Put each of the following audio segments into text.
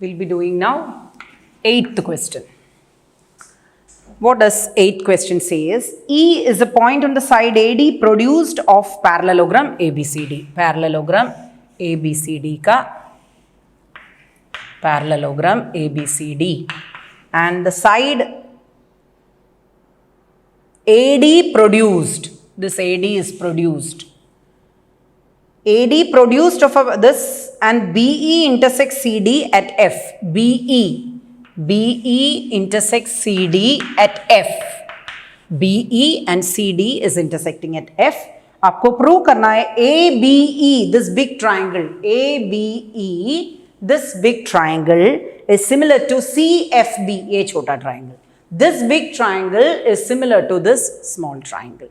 We'll be doing now 8th question. What does 8th question say is, E is a point on the side AD produced of parallelogram ABCD. Parallelogram ABCD ka parallelogram ABCD. And the side AD produced, this AD is produced. AD produced of this and BE intersects CD at F. BE intersects CD at F. BE and CD is intersecting at F. आपको prove करना है ABE, this big triangle, ABE, this big triangle is similar to CFB, ये छोटा triangle. This big triangle is similar to this small triangle.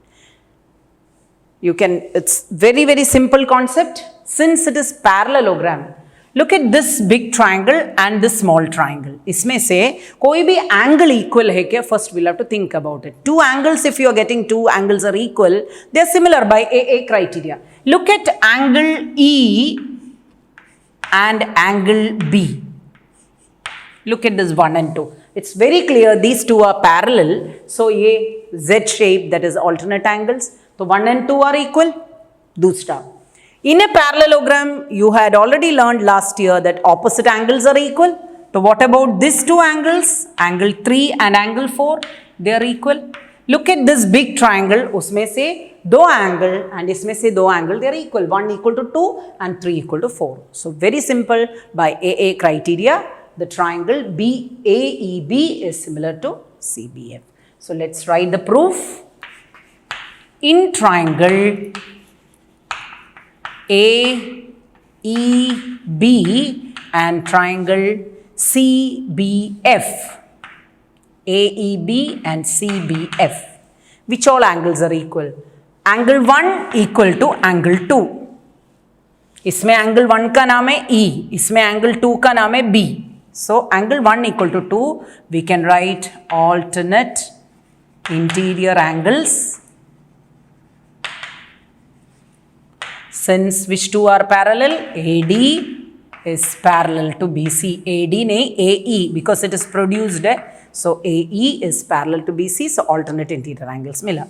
You can, it's very, very simple concept. Since it is parallelogram, look at this big triangle and this small triangle. इसमें से कोई भी angle equal है क्या? First we'll have to think about it. Two angles, if you are getting two angles are equal, they are similar by AA criteria. Look at angle E and angle B. Look at this 1 and 2. It's very clear these two are parallel. So ये Z shape, that is alternate angles. So 1 and 2 are equal. Dusra. In a parallelogram, you had already learned last year that opposite angles are equal. So what about these two angles? Angle 3 and angle 4, they are equal. Look at this big triangle. उसमें से दो angle and इसमें से दो angle, they are equal. 1 equal to 2 and 3 equal to 4. So very simple, by AA criteria, the triangle BAEB is similar to CBF. So let's write the proof. In triangle AEB and triangle CBF, AEB and CBF, which all angles are equal? Angle 1 equal to angle 2. इसमें angle 1 का नाम है E, इसमें angle 2 का नाम है B. So angle 1 equal to 2, we can write alternate interior angles. Since which two are parallel? AD is parallel to BC. AD nahi AE, because it is produced. So AE is parallel to BC. So alternate interior angles mila.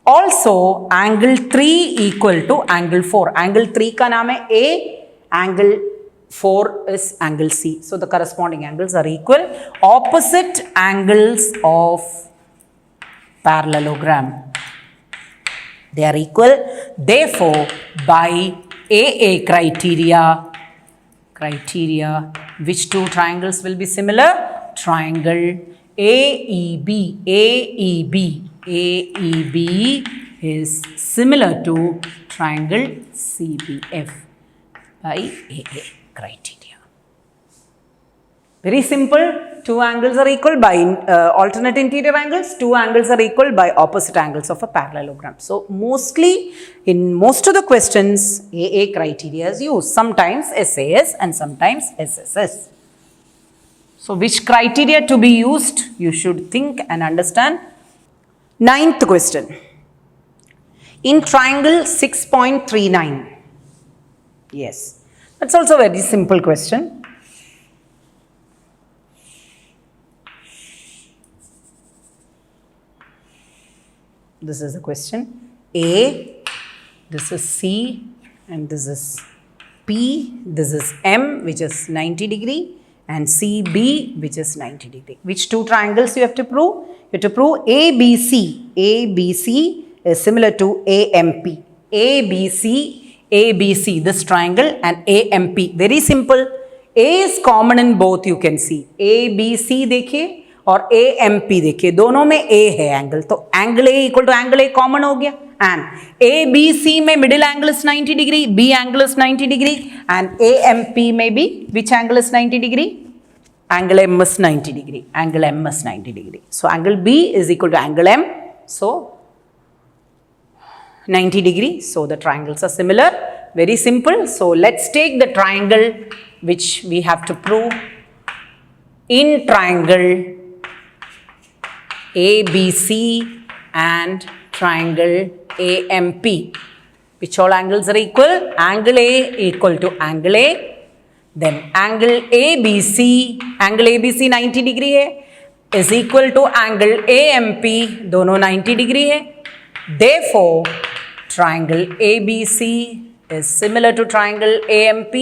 Also angle 3 equal to angle 4. Angle 3 ka naam hai A. Angle 4 is angle C. So the corresponding angles are equal. Opposite angles of parallelogram, they are equal. Therefore, by AA criteria, which two triangles will be similar? Triangle AEB is similar to triangle CBF by AA criteria. Very simple. Two angles are equal by alternate interior angles. Two angles are equal by opposite angles of a parallelogram. So mostly, in most of the questions, AA criteria is used. Sometimes SAS and sometimes SSS. So which criteria to be used? You should think and understand. 9th question. In triangle 6.39. Yes. That's also a very simple question. This is the question. A, this is C, and this is P, this is M, which is 90 degree, and CB, which is 90 degree. Which two triangles you have to prove? You have to prove ABC. ABC is similar to AMP. ABC, this triangle, and AMP. Very simple. A is common in both, you can see. ABC देखिए और AMP देखिए, दोनों में A है angle, तो angle A equal to angle A common हो गया. And ABC में middle angle is 90 degree, B angle is 90 degree, and AMP में भी which angle is 90 degree? Angle M is 90 degree. Angle M is 90 degree. So angle B is equal to angle M. So 90 degree. So the triangles are similar. Very simple. So let's take the triangle which we have to prove. In triangle ABC and triangle AMP, which all angles are equal? Angle A equal to angle A. then angle ABC, angle ABC 90 degree है, is equal to angle AMP, दोनों 90 degree है. Therefore, triangle ABC is similar to triangle AMP.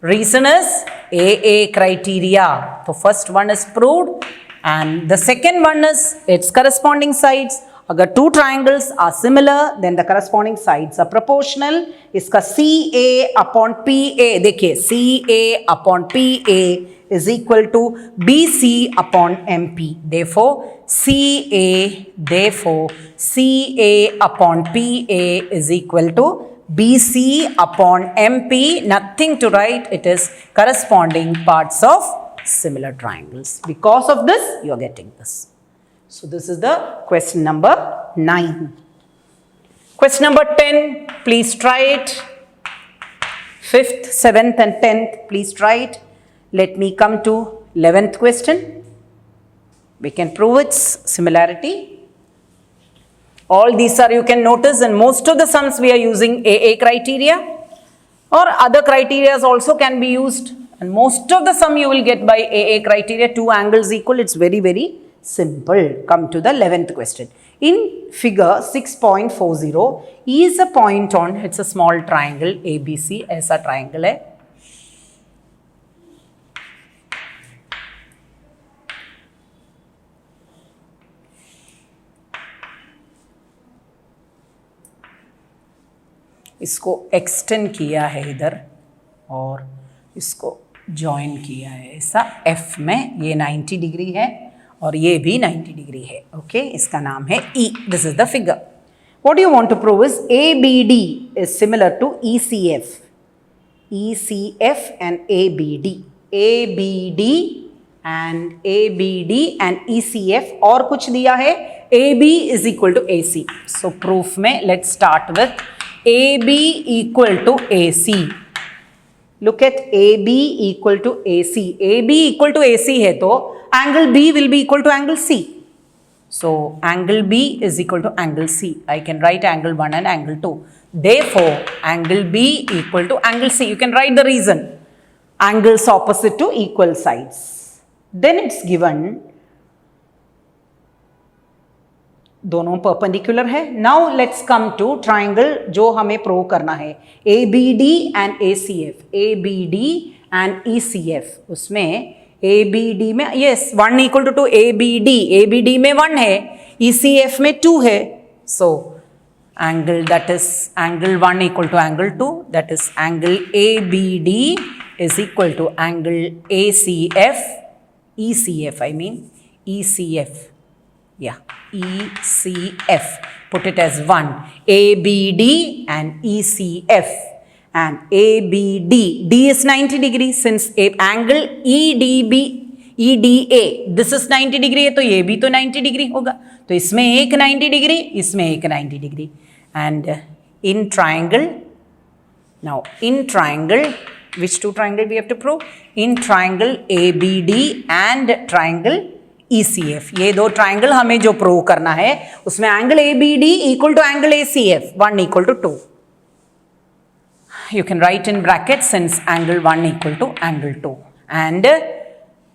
Reason is AA criteria. So first one is proved and the second one is its corresponding sides. अगर two triangles are similar then the corresponding sides are proportional. इसका CA upon PA देखिए CA upon PA is equal to BC upon MP. Therefore CA upon PA is equal to BC upon MP. Nothing to write. It is corresponding parts of similar triangles. Because of this you are getting this. So this is the question number 9. Question number 10, please try it. 5th, 7th and 10th, please try it. Let me come to 11th question. We can prove its similarity. All these are, you can notice, in most of the sums we are using AA criteria or other criteria also can be used. And most of the sum you will get by AA criteria, two angles equal. It's very, very simple. Come to the 11th question. In figure 6.40, E is a point on, it's a small triangle, ABC, ऐसा triangle है. इसको extend किया है इधर और इसको join किया है ऐसा F में. ये 90 डिग्री है और ये भी 90 डिग्री है. ओके, इसका नाम है E. This is the figure. What you want to prove is ABD is similar to ECF. ECF and ABD. ABD and ECF. और कुछ दिया है AB is equal to AC. So proof में let's start with AB equal to AC. Look at AB equal to AC. AB equal to AC है तो angle B will be equal to angle C. So angle B is equal to angle C. I can write angle 1 and angle 2. Therefore, angle B equal to angle C. You can write the reason. Angles opposite to equal sides. Then it's given दोनों perpendicular है. Now let's come to triangle जो हमें prove करना है. ABD and ACF. ABD and ECF. उसमें ABD में yes 1 equal to 2 ABD. ABD में 1 है, ECF में 2 है. So angle, that is angle 1 equal to angle 2, that is angle ABD is equal to angle ACF. ECF I mean ECF. Yeah, ECF. Put it as 1. ABD and ECF. And ABD. D is 90 degree. Since angle EDA. This is 90 degree है तो ये भी तो 90 degree होगा. तो इसमें एक 90 degree, इसमें एक 90 degree. And in triangle. Now in triangle, which two triangle we have to prove? In triangle ABD and triangle ECF. ये दो ट्राइंगल हमें जो प्रूव करना है उसमें angle ABD equal to angle ACF 1 equal to 2. You can write in brackets since angle 1 equal to angle 2 and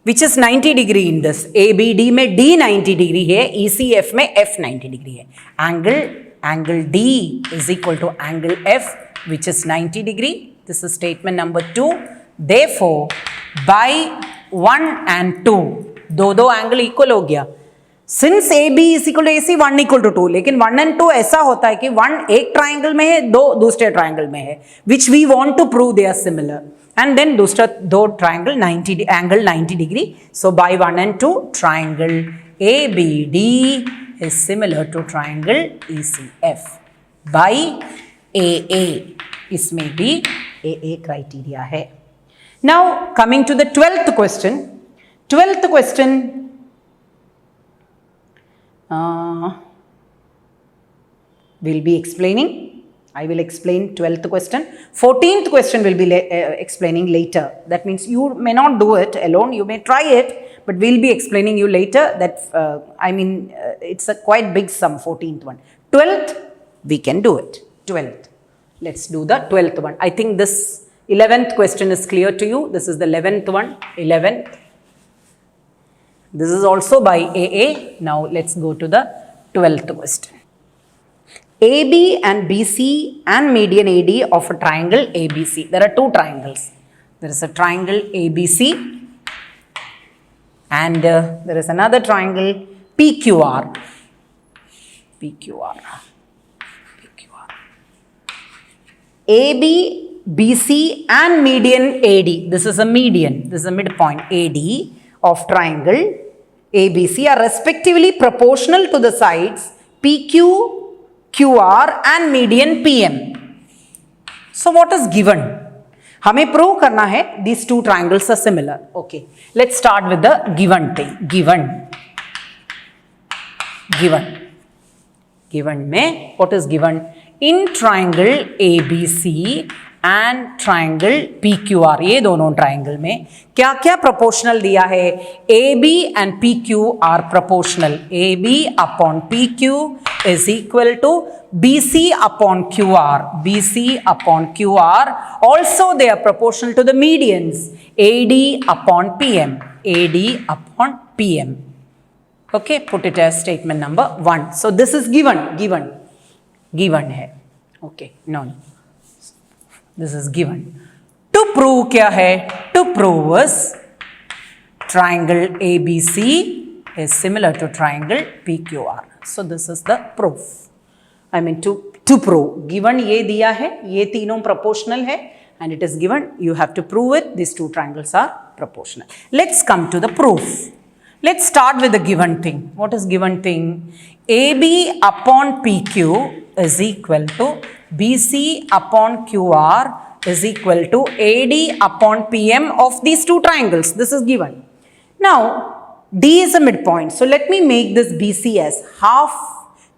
which is 90 degree in this. ABD में D 90 degree है, ECF में F 90 degree है. Angle D is equal to angle F which is 90 degree. This is statement number 2. Therefore, by 1 and 2 दो angle equal हो गया. Since AB is equal to AC 1 equal to 2. लेकिन 1 and 2 ऐसा होता है कि 1 एक ट्राइंगल में है, 2 दूसरे ट्राइंगल में है, which we want to prove they are similar. And then दूसरा दो triangle 90 angle 90 degree. So by 1 and 2 triangle ABD is similar to triangle ECF. By AA इसमें भी AA क्राइटेरिया है. Now coming to the 12th question. 12th question, we'll be explaining. I will explain 12th question. 14th question will be explaining later. That means you may not do it alone. You may try it, but we'll be explaining you later. That it's a quite big sum. 14th one. 12th we can do it. 12th. Let's do the 12th one. I think this 11th question is clear to you. This is the 11th one. 11th. This is also by AA. Now let's go to the 12th question. AB and BC and median AD of a triangle ABC. There are two triangles. There is a triangle ABC and there is another triangle PQR. PQR. AB, BC and median AD. This is a median. This is a midpoint AD of triangle ABC are respectively proportional to the sides PQ, QR and median PM. So what is given? हमें prove करना है these two triangles are similar. Okay, let's start with the given thing. Given में what is given? In triangle ABC and triangle PQR, ये दोनों triangle में क्या क्या proportional दिया है? AB and PQ are proportional. AB upon PQ is equal to BC upon QR. BC upon QR. Also they are proportional to the medians. AD upon PM. AD upon PM. Okay, put it as statement number 1. So this is given है. Okay, no. This is given. To prove क्या है? To prove is triangle ABC is similar to triangle PQR. So this is the proof. I mean to prove. Given ये दिया है, ये तीनों proportional है, and it is given. You have to prove it. These two triangles are proportional. Let's come to the proof. Let's start with the given thing. What is given thing? AB upon PQ is equal to BC upon QR is equal to AD upon PM of these two triangles. This is given. Now, D is a midpoint. So, let me make this BC as half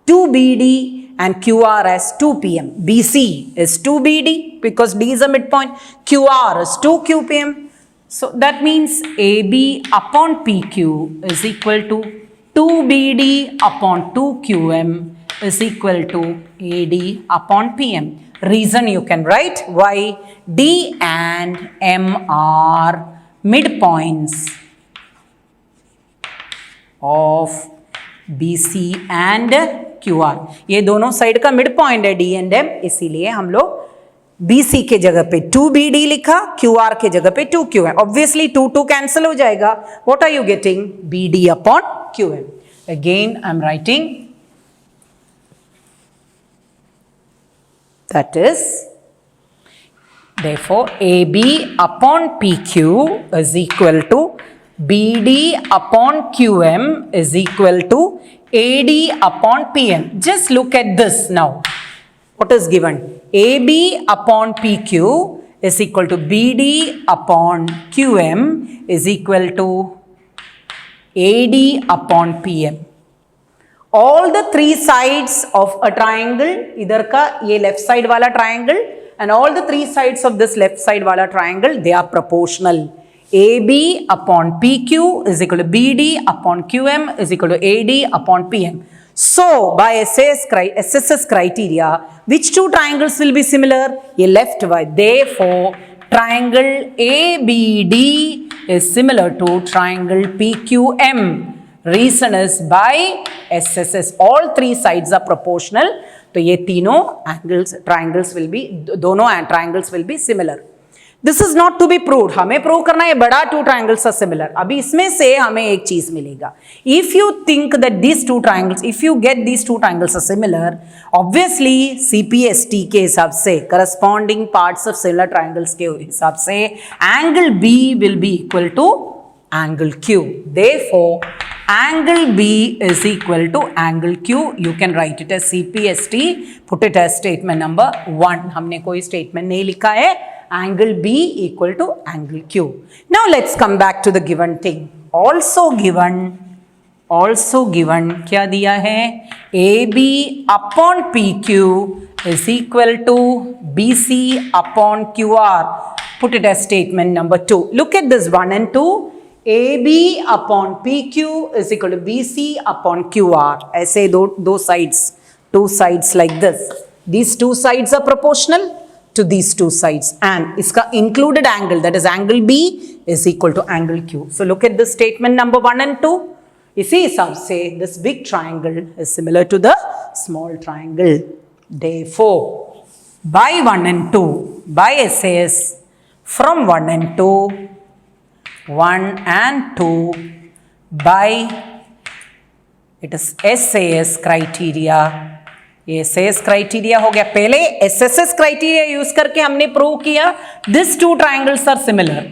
2BD and QR as 2PM. BC is 2BD because D is a midpoint. QR is 2QPM. So, that means AB upon PQ is equal to 2BD upon 2QM is equal to AD upon PM. Reason you can write why D and M are midpoints of BC and QR. ये दोनों side का midpoint है D and M, इसीलिए हम लोग BC के जगह पे 2BD लिखा, QR के जगह पे 2QM. Obviously 2 cancel हो जाएगा. What are you getting? BD upon QM. Again I am writing. That is, therefore, AB upon PQ is equal to BD upon QM is equal to AD upon PM. Just look at this now. What is given? AB upon PQ is equal to BD upon QM is equal to AD upon PM. All the three sides of a triangle, इधर का ये left side वाला triangle and all the three sides of this left side वाला triangle, they are proportional. AB upon PQ is equal to BD upon QM is equal to AD upon PM. So, by SSS criteria, which two triangles will be similar? ये left right. Therefore, triangle ABD is similar to triangle PQM. Reason is by SSS, all three sides are proportional. तो ये तीनों triangles will be, दोनों triangles will be similar. This is not to be proved. हमें prove करना है बड़ा two triangles are similar. अभी इसमें से हमें एक चीज मिलेगा. If you think that these two triangles, if you get these two triangles are similar, obviously CPST के हिसाब से corresponding parts of similar triangles के हिसाब से angle B will be equal to angle Q. Therefore, angle B is equal to angle Q. You can write it as CPST. Put it as statement number 1. हमने कोई statement नहीं लिखा है. Angle B equal to angle Q. Now let's come back to the given thing. Also given क्या दिया है? AB upon PQ is equal to BC upon QR. Put it as statement number 2. Look at this 1 and 2. AB upon PQ is equal to BC upon QR. ऐसे दो sides, two sides like this. These two sides are proportional. to these two sides, and iska included angle, that is angle B, is equal to angle Q. So look at this statement number 1 and 2. इसी हिसाब से this big triangle is similar to the small triangle. Therefore, by 1 and 2, by SAS, from 1 and 2, 1 and 2, by it is SAS criteria. ये SAS criteria हो गया. पहले SSS criteria use करके हमने prove किया this two triangles are similar.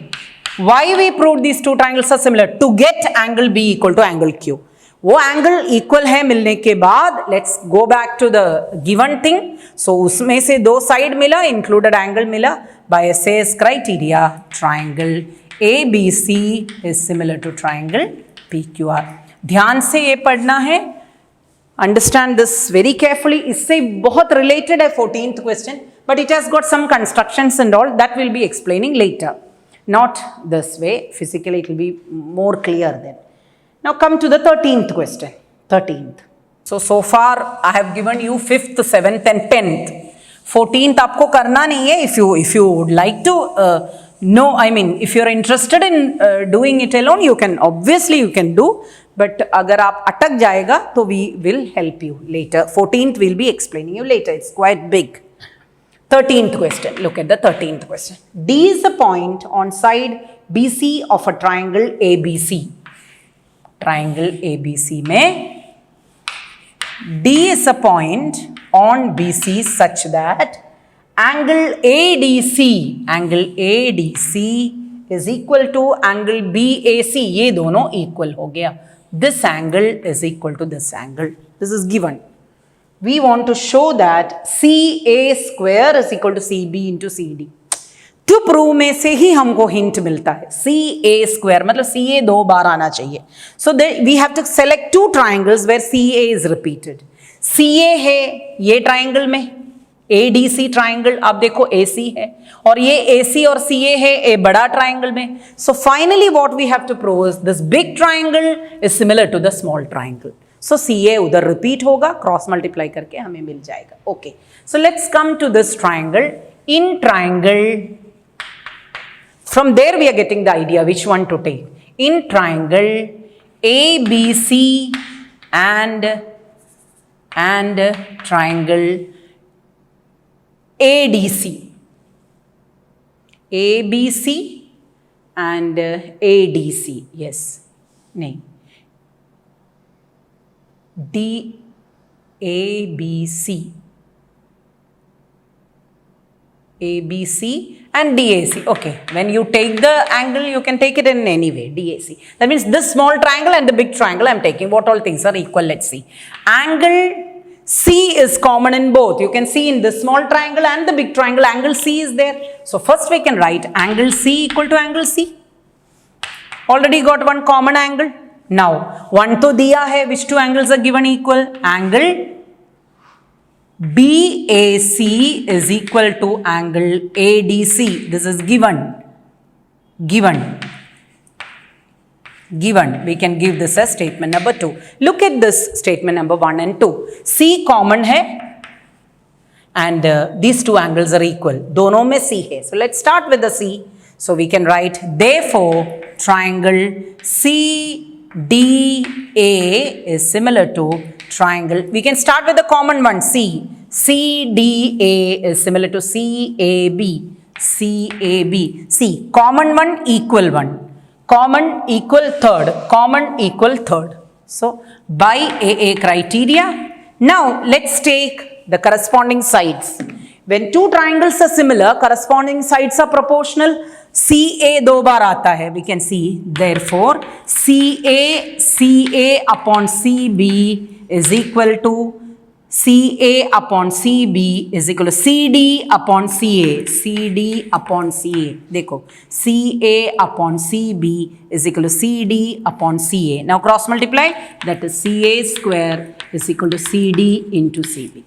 Why we proved these two triangles are similar? To get angle B equal to angle Q. वो angle equal है मिलने के बाद let's go back to the given thing. So उसमें से दो side मिला, included angle मिला. By SAS criteria triangle ABC is similar to triangle PQR. ध्यान से ये पढ़ना है. Understand this very carefully. इससे बहुत रिलेटेड है 14th question, but it has got some constructions and all that will be explaining later. Not this way. Physically it will be more clear then. Now come to the 13th question. 13th. So far I have given you 5th, 7th and 10th. 14th आपको करना नहीं है. If you would like to know, I mean if you are interested in doing it alone, you can obviously you can do. But अगर आप अटक जाएगा तो we will help you later. 14th will be explaining you later. It's quite big. 13th question. Look at the 13th question. D is a point on side BC of a triangle ABC. Triangle ABC में D is a point on BC such that angle ADC is equal to angle BAC. ये दोनों equal हो गया. This angle is equal to this angle. This is given. We want to show that CA square is equal to CB into CD. To prove में से ही हमको hint मिलता है. CA square मतलब CA 2 बार आना चाहिए. So we have to select two triangles where CA is repeated. CA है ये triangle में, ADC triangle आप देखो AC है, और ये AC और CA है A बड़ा triangle में. So finally what we have to prove is this big triangle is similar to the small triangle. So CA उधर repeat होगा, क्रॉस मल्टीप्लाई करके हमें मिल जाएगा. Okay, so let's come to this triangle. In triangle, from there we are getting the idea which one to take. In triangle ABC and triangle ADC. ABC and ADC. Yes, नहीं. ABC and DAC. Okay, when you take the angle you can take it in any way. DAC, that means this small triangle and the big triangle I am taking. What all things are equal? Let's see. Angle C is common in both. You can see in the small triangle and the big triangle angle C is there. So first we can write angle C equal to angle C. Already got one common angle. Now one तो दिया है, which two angles are given equal? Angle BAC is equal to angle ADC. This is given. We can give this as statement number 2. Look at this statement number 1 and 2. C common है and these two angles are equal. दोनों में C है. So let's start with the C. So we can write therefore triangle CDA is similar to triangle. We can start with the common one C. CDA is similar to CAB. C, common one, equal one. Common equal third. Common equal third. So by AA criteria. Now let's take the corresponding sides. When two triangles are similar, corresponding sides are proportional. CA 2 बार आता है. We can see therefore CA upon CB is equal to CA upon CB is equal to CD upon CA. देखो CA upon CB is equal to CD upon CA. Now cross multiply, that is CA square is equal to CD into CB.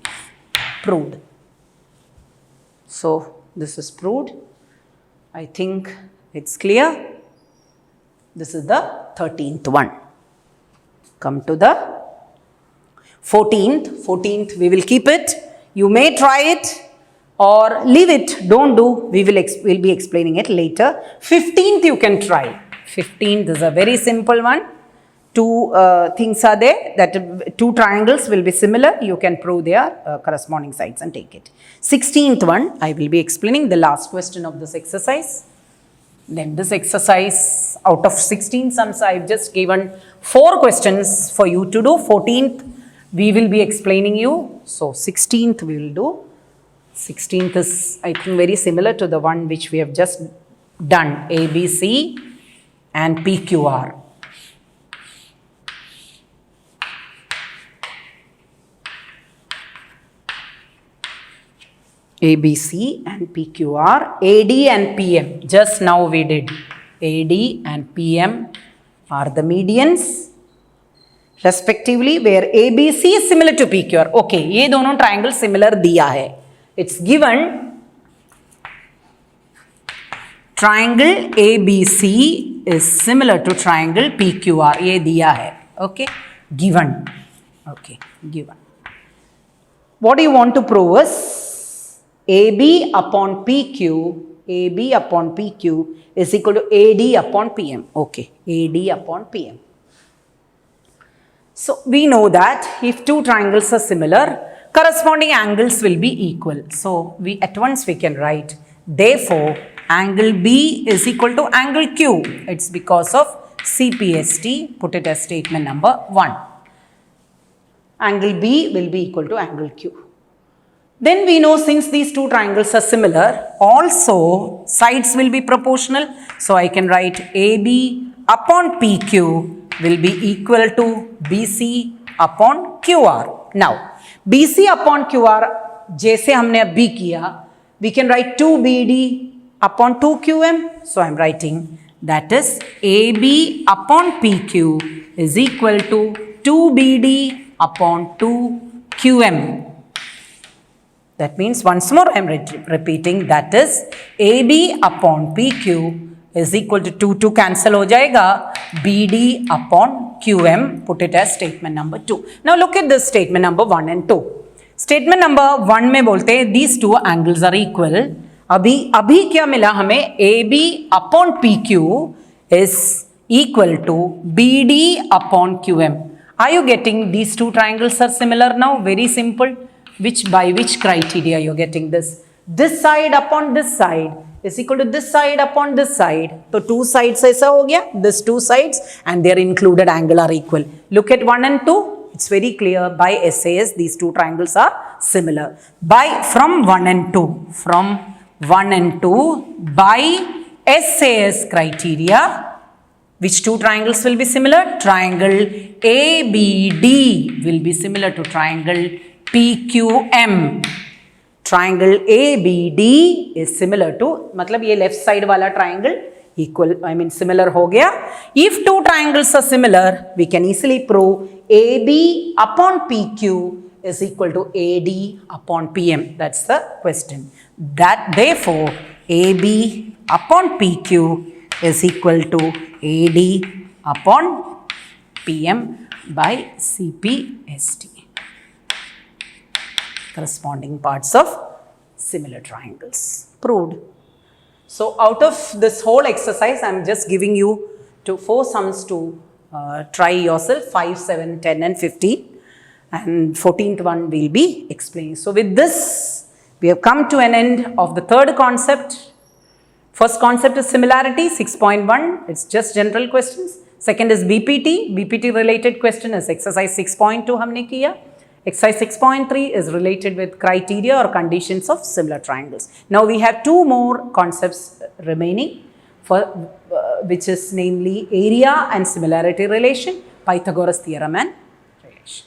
Proved. So this is proved. I think it's clear. This is the 13th one. Come to the 14th. 14th we will keep it. You may try it. or leave it, don't do. We'll be explaining it later. 15th you can try. 15th is a very simple one. Two things are there, that two triangles will be similar. You can prove their corresponding sides and take it. 16th one, I will be explaining the last question of this exercise. Then this exercise, out of 16 sums, I've just given 4 questions for you to do. 14th, we will be explaining you. So 16th we will do. 16th is, I think, very similar to the one which we have just done. ABC and PQR. ABC and PQR, AD and PM. Just now we did. AD and PM are the medians respectively, where ABC is similar to PQR. Okay, ये दोनों triangle similar दिया है. It's given triangle ABC is similar to triangle PQR. ये दिया है. Okay, given. Okay, given. What do you want to prove is AB upon PQ, AB upon PQ is equal to AD upon PM. Okay, AD upon PM. So we know that if two triangles are similar, corresponding angles will be equal. So we at once we can write, therefore angle B is equal to angle Q. It's because of CPST. Put it as statement number 1. Angle B will be equal to angle Q. Then we know, since these two triangles are similar, also sides will be proportional. So I can write AB upon PQ will be equal to BC upon QR. Now, BC upon QR, जैसे हमने अभी किया, we can write 2BD upon 2QM. So I am writing that is AB upon PQ is equal to 2BD upon 2QM. That means, once more I am repeating, that is AB upon PQ is equal to 2 cancel हो जाएगा, BD upon QM. Put it as statement number 2. Now look at this statement number 1 and 2. Statement number 1 में बोलते हैं these two angles are equal. अभी क्या मिला हमें, AB upon PQ is equal to BD upon QM. Are you getting these two triangles are similar now? Very simple. By which criteria you are getting this? This side upon this side is equal to this side upon this side. So two sides ऐसा हो गया, this two sides and their included angle are equal. Look at 1 and 2. It's very clear. By SAS, these two triangles are similar. From 1 and 2, by SAS criteria, which two triangles will be similar? Triangle ABD will be similar to triangle PQM. Triangle ABD is similar to, मतलब ये left side वाला triangle similar हो गया. If two triangles are similar, we can easily prove AB upon PQ is equal to AD upon PM. That's the question. Therefore, AB upon PQ is equal to AD upon PM by CPST. Corresponding parts of similar triangles. Proved. So out of this whole exercise, I am just giving you 4 sums to try yourself, 5, 7, 10 and 15. And 14th one will be explained. So with this, we have come to an end of the third concept. First concept is similarity, 6.1. It's just general questions. Second is BPT. BPT related question is exercise 6.2 हमने किया. Exercise 6.3 is related with criteria or conditions of similar triangles. Now we have 2 more concepts remaining, which is namely area and similarity relation, Pythagoras theorem and relation.